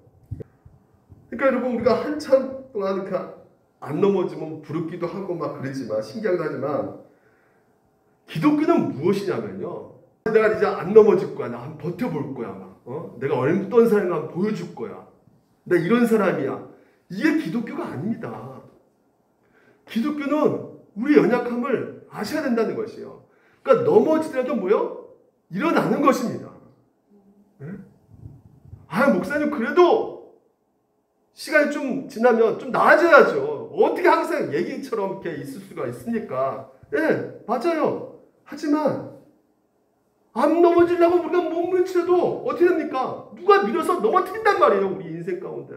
그러니까 여러분 우리가 한참 동안 안 넘어지면 부럽기도 하고 막 그러지만 신기하기도 하지만 기독교는 무엇이냐면요. 내가 이제 안 넘어질 거야. 나 한번 버텨볼 거야. 내가 어떤 사람인가 한번 보여줄 거야. 나 이런 사람이야. 이게 기독교가 아닙니다. 기독교는 우리 연약함을 아셔야 된다는 것이에요. 그러니까 넘어지더라도 뭐요? 일어나는 것입니다. 네? 목사님 그래도 시간이 좀 지나면 좀 나아져야죠. 어떻게 항상 얘기처럼 이렇게 있을 수가 있습니까? 네, 맞아요. 하지만 안 넘어지려고 우리가 몸을 치려도 어떻게 됩니까? 누가 밀어서 넘어뜨린단 말이에요. 우리 인생 가운데.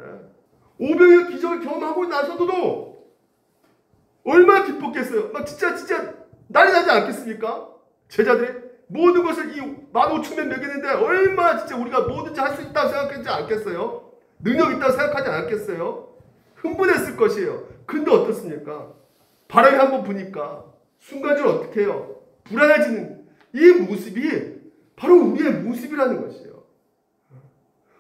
오병이어 기적을 경험하고 나서도 얼마나 기뻤겠어요. 막 진짜 난리 나지 않겠습니까? 제자들이 모든 것을 이 15,000명 먹이는데 얼마나 진짜 우리가 뭐든지 할 수 있다고 생각하지 않겠어요? 능력 있다고 생각하지 않겠어요? 흥분했을 것이에요. 근데 어떻습니까? 바람이 한번 부니까 순간적으로 어떻게 해요? 불안해지는 이 모습이 바로 우리의 모습이라는 것이에요.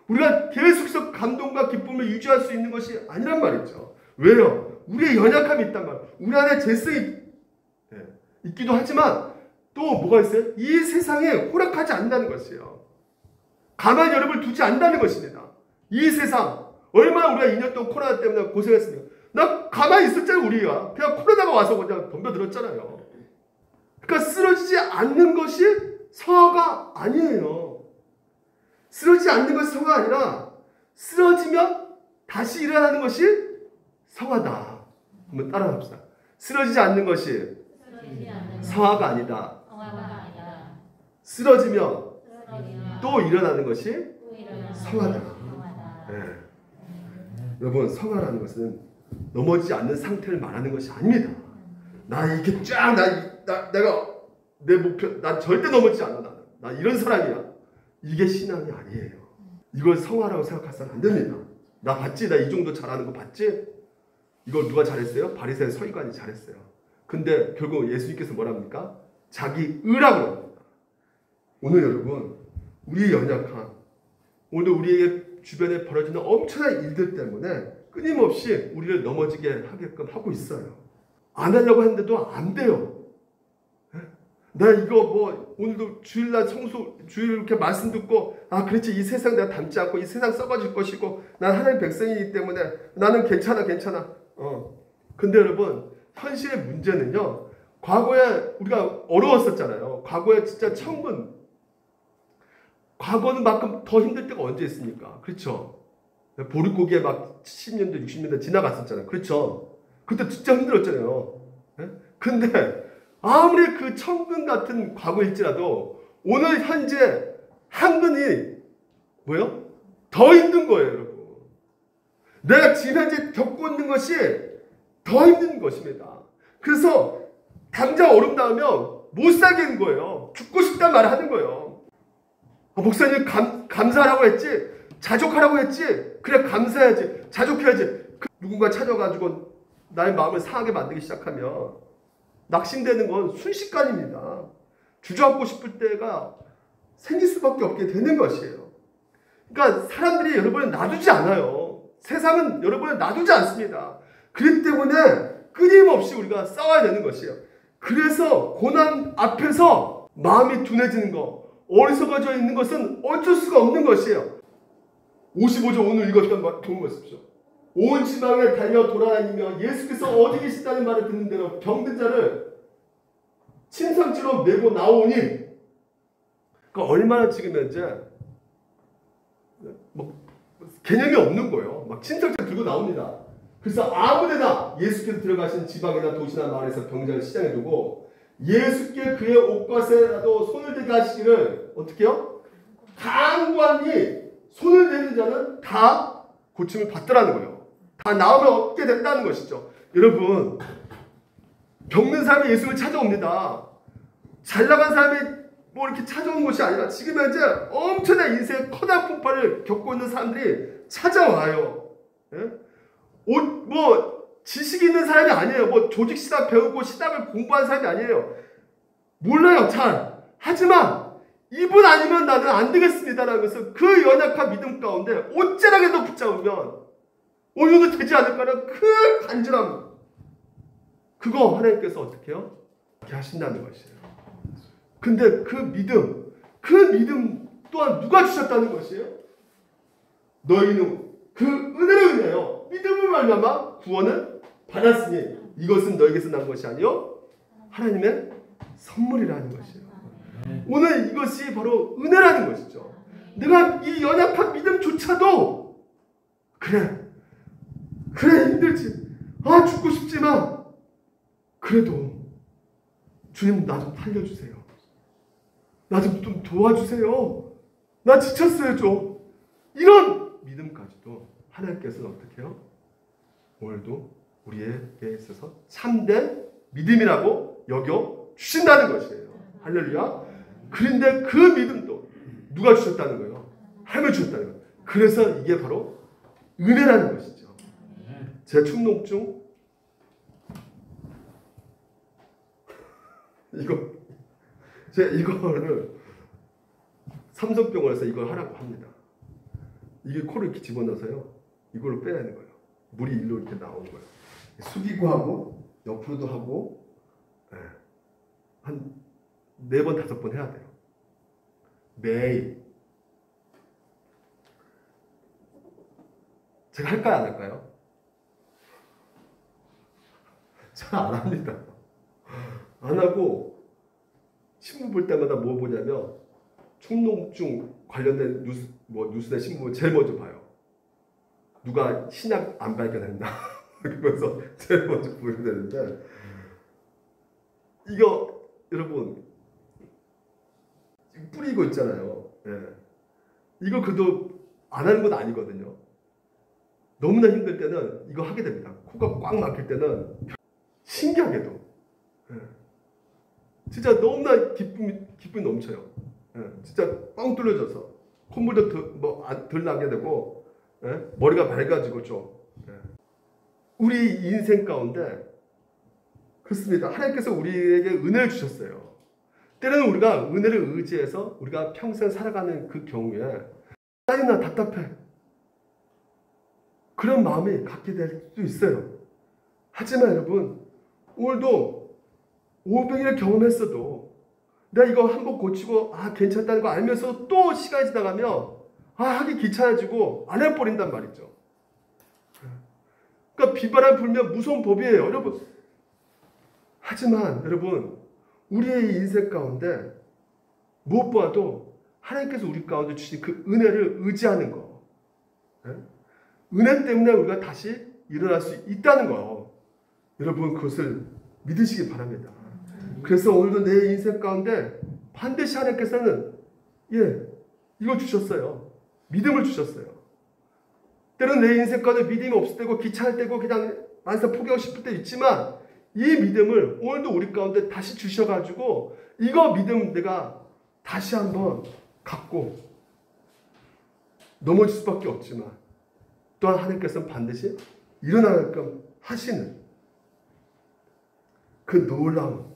우리가 계속해서 감동과 기쁨을 유지할 수 있는 것이 아니란 말이죠. 왜요? 우리의 연약함이 있단 말이에요. 우리 안에 재성이 있기도 하지만 또 뭐가 있어요? 이 세상에 허락하지 않는다는 것이에요. 가만히 여러분을 두지 않는다는 것입니다. 이 세상 얼마나 우리가 2년 동안 코로나 때문에 고생했습니까? 나 가만히 있었잖아요. 우리가 그냥 코로나가 와서 그냥 덤벼들었잖아요. 그러니까 쓰러지지 않는 것이 성화가 아니에요. 쓰러지지 않는 것이 성화가 아니라 쓰러지면 다시 일어나는 것이 성화다. 한번 따라합시다. 쓰러지지 않는 것이 성화가 아니다. 쓰러지면 또 일어나는 것이 성화다. 네. 여러분 성화라는 것은 넘어지지 않는 상태를 말하는 것이 아닙니다. 나 이렇게 쫙 내가 내 목표 난 절대 넘어지지 않아. 나 이런 사람이야. 이게 신앙이 아니에요. 이걸 성화라고 생각해서는 안 됩니다. 나 봤지? 나 이 정도 잘하는 거 봤지? 이걸 누가 잘했어요? 바리새인 서기관이 잘했어요. 근데 결국 예수님께서 뭐랍니까? 자기 의라고 합니다. 오늘 여러분 우리의 연약함, 오늘 우리에게 주변에 벌어지는 엄청난 일들 때문에 끊임없이 우리를 넘어지게 하게끔 하고 있어요. 안 하려고 했는데도 안 돼요. 나 이거 오늘도 주일날 주일 이렇게 말씀 듣고 그렇지 이 세상 내가 닮지 않고 이 세상 썩어질 것이고 난 하나님 백성이기 때문에 나는 괜찮아. 근데 여러분 현실의 문제는요. 과거에 우리가 어려웠었잖아요. 과거에 진짜 과거는 만큼 더 힘들 때가 언제 있습니까? 그렇죠? 보릿고기에 막 70년대 60년대 지나갔었잖아요. 그렇죠? 그때 진짜 힘들었잖아요. 근데 아무리 그 천금 같은 과거일지라도 오늘 현재 한근이 뭐예요? 더 힘든 거예요, 여러분. 내가 지금 현재 겪고 있는 것이 더 힘든 것입니다. 그래서 당장 어려움 닿으면 못 살겠는 거예요. 죽고 싶단 말을 하는 거예요. 목사님 감사하라고 했지, 자족하라고 했지, 그래 감사해야지, 자족해야지. 누군가 찾아가지고 나의 마음을 상하게 만들기 시작하면 낙심되는 건 순식간입니다. 주저앉고 싶을 때가 생길 수밖에 없게 되는 것이에요. 그러니까 사람들이 여러분을 놔두지 않아요. 세상은 여러분을 놔두지 않습니다. 그렇기 때문에 끊임없이 우리가 싸워야 되는 것이에요. 그래서 고난 앞에서 마음이 둔해지는 거, 어리석어져 있는 것은 어쩔 수가 없는 것이에요. 55절 오늘 읽었던 본문 보십시오. 온 지방에 달려 돌아다니며 예수께서 어디 계시다는 말을 듣는 대로 병든 자를 침상지로 메고 나오니, 그러니까 얼마나 지금 현재 뭐 개념이 없는 거예요. 막 침상지 들고 나옵니다. 그래서 아무데나 예수께서 들어가신 지방이나 도시나 마을에서 병자를 시장에 두고 예수께 그의 옷가에라도 손을 대게 하시기를 어떻게 해요? 간관이 손을 대는 자는 다 고침을 받더라는 거예요. 다 나음을 얻게 됐다는 것이죠. 여러분, 병든 사람이 예수를 찾아옵니다. 잘 나간 사람이 뭐 이렇게 찾아오는 것이 아니라 지금 현재 엄청난 인생의 커다란 풍파를 겪고 있는 사람들이 찾아와요. 예? 뭐 지식이 있는 사람이 아니에요. 뭐 조직 시답 배우고 시답을 공부한 사람이 아니에요. 몰라요, 잘. 하지만 이분 아니면 나는 안 되겠습니다라는 것을 그 연약한 믿음 가운데 어찌나게도 붙잡으면 어느 정도 되지 않을까라는 그 간절함, 그거 하나님께서 어떻게 해요? 이렇게 하신다는 것이에요. 근데 그 믿음 또한 누가 주셨다는 것이에요? 너희는 그 은혜로 인하여 믿음을 말미암아 구원을 받았으니 이것은 너에게서 난 것이 아니요 하나님의 선물이라는 것이에요. 오늘 이것이 바로 은혜라는 것이죠. 내가 이 연약한 믿음조차도 그래 힘들지, 죽고 싶지만 그래도 주님 나 좀 살려주세요. 나 좀 도와주세요. 나 지쳤어요 좀. 이런 믿음까지도 하나님께서는 어떻게 해요? 오늘도 우리에게 있어서 참된 믿음이라고 여겨 주신다는 것이에요. 할렐루야. 그런데 그 믿음도 누가 주셨다는 거예요? 하나님이 주셨다는 거예요. 그래서 이게 바로 은혜라는 것이죠. 제 충농증 이거를 삼성병원에서 이걸 하라고 합니다. 이게 코를 이렇게 집어넣어서요, 이걸로 빼야 하는 거예요. 물이 일로 이렇게 나오는 거예요. 숙이고 하고 옆으로도 하고, 한 4번 5번 해야 돼요. 매일. 제가 할까요, 안 할까요? 잘 안 합니다. 안 하고 신문 볼 때마다 뭐 보냐면 충농증 관련된 뉴스나 신문 제일 먼저 봐요. 누가 신약 안 발견했나? 그래서 제일 먼저 보게 되는데, 이거 여러분 뿌리고 있잖아요. 이거 그래도 안 하는 건 아니거든요. 너무나 힘들 때는 이거 하게 됩니다. 코가 꽉 막힐 때는 신기하게도 진짜 너무나 기쁨이 넘쳐요. 진짜 뻥 뚫려져서 콧물도 덜 나게 되고, 머리가 맑아지고 좀. 우리 인생 가운데 그렇습니다. 하나님께서 우리에게 은혜를 주셨어요. 때로는 우리가 은혜를 의지해서 우리가 평생 살아가는 그 경우에 짜증나 답답해, 그런 마음이 갖게 될 수도 있어요. 하지만 여러분, 오늘도 오병이를 경험했어도 내가 이거 한번 고치고 괜찮다는 거 알면서 또 시간이 지나가면 하기 귀찮아지고 안 해버린단 말이죠. 그러니까 비바람 불면 무서운 법이에요, 여러분. 하지만 여러분, 우리의 인생 가운데 무엇보다도 하나님께서 우리 가운데 주신 그 은혜를 의지하는 거, 은혜 때문에 우리가 다시 일어날 수 있다는 거, 여러분 그것을 믿으시기 바랍니다. 그래서 오늘도 내 인생 가운데 반드시 하나님께서는 이걸 주셨어요. 믿음을 주셨어요. 때로는 내 인생 가운데 믿음이 없을 때고 귀찮을 때고 그냥 완전 포기하고 싶을 때 있지만 이 믿음을 오늘도 우리 가운데 다시 주셔가지고 이거 믿음 내가 다시 한번 갖고 넘어질 수밖에 없지만 또한 하나님께서는 반드시 일어나게끔 하시는 그 놀라운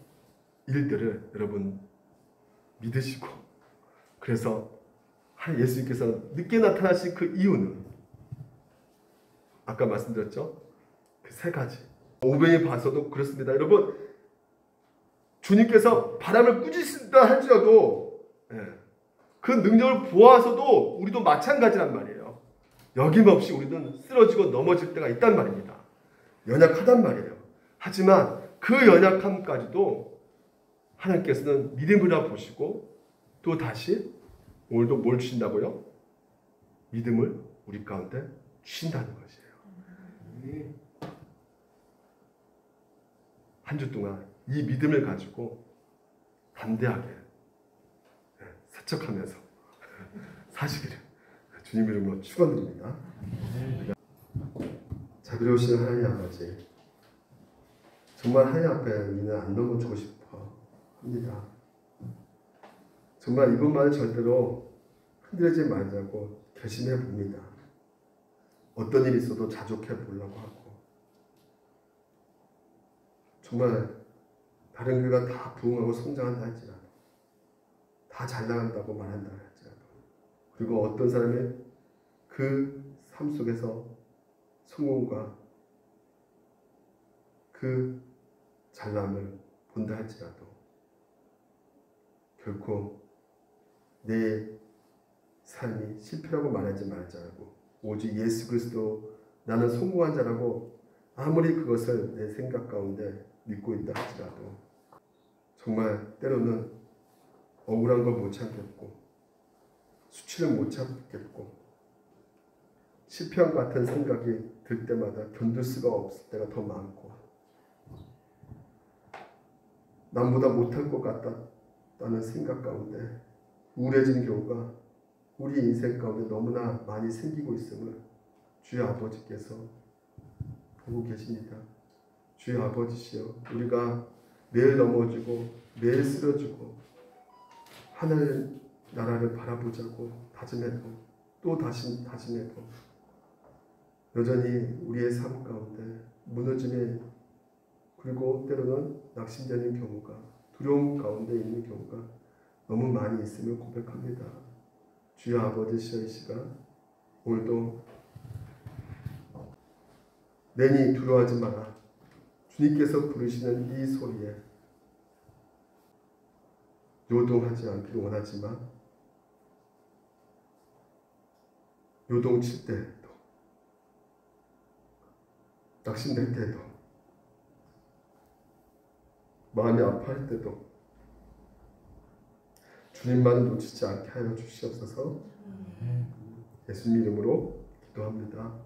일들을 여러분 믿으시고 그래서 예수님께서 늦게 나타나신 그 이유는 아까 말씀드렸죠? 그 세 가지. 오병이 봐서도 그렇습니다. 여러분 주님께서 바람을 꾸짖으신다 할지라도 그 능력을 보아서도 우리도 마찬가지란 말이에요. 여김없이 우리는 쓰러지고 넘어질 때가 있단 말입니다. 연약하단 말이에요. 하지만 그 연약함까지도 하나님께서는 믿음이라 보시고 또 다시 오늘도 뭘 주신다고요? 믿음을 우리 가운데 주신다는 것이에요. 한 주 동안 이 믿음을 가지고 담대하게 세척하면서 사시기를 주님 이름으로 축원드립니다. 자비로우신 하나님 아버지, 정말 하나님 앞에 우리는 안 넘어지고 싶어 합니다. 정말 이것만은 절대로 흔들리지 말자고 결심해 봅니다. 어떤 일이 있어도 자족해 보려고 하고 정말 다른 교회가 다 부흥하고 성장한다 할지라도 다 잘 나간다고 말한다 할지라도 그리고 어떤 사람의 그 삶 속에서 성공과 그 잘남을 본다 할지라도 결코 내 삶이 실패라고 말하지 말자고 오직 예수 그리스도 나는 성공한 자라고 아무리 그것을 내 생각 가운데 믿고 있다 할지라도 정말 때로는 억울한 걸 못 참겠고 수치를 못 참겠고 실패한 같은 생각이 들 때마다 견딜 수가 없을 때가 더 많고 남보다 못할 것 같다는 생각 가운데 우울해지는 경우가 우리 인생 가운데 너무나 많이 생기고 있음을 주의 아버지께서 보고 계십니다. 주의 아버지시여, 우리가 매일 넘어지고 매일 쓰러지고 하늘 나라를 바라보자고 다짐해도 또 다시 다짐해도 여전히 우리의 삶 가운데 무너짐에 그리고 때로는 낙심되는 경우가 두려움 가운데 있는 경우가 너무 많이 있음을 고백합니다. 주여 아버지시여, 이 시간 오늘도 내니 두려워하지 마라. 주님께서 부르시는 이 소리에 요동하지 않기를 원하지만 요동칠 때도 낙심될 때도 마음이 아파할 때도 주님만을 놓치지 않게 하여 주시옵소서. 예수님 이름으로 기도합니다.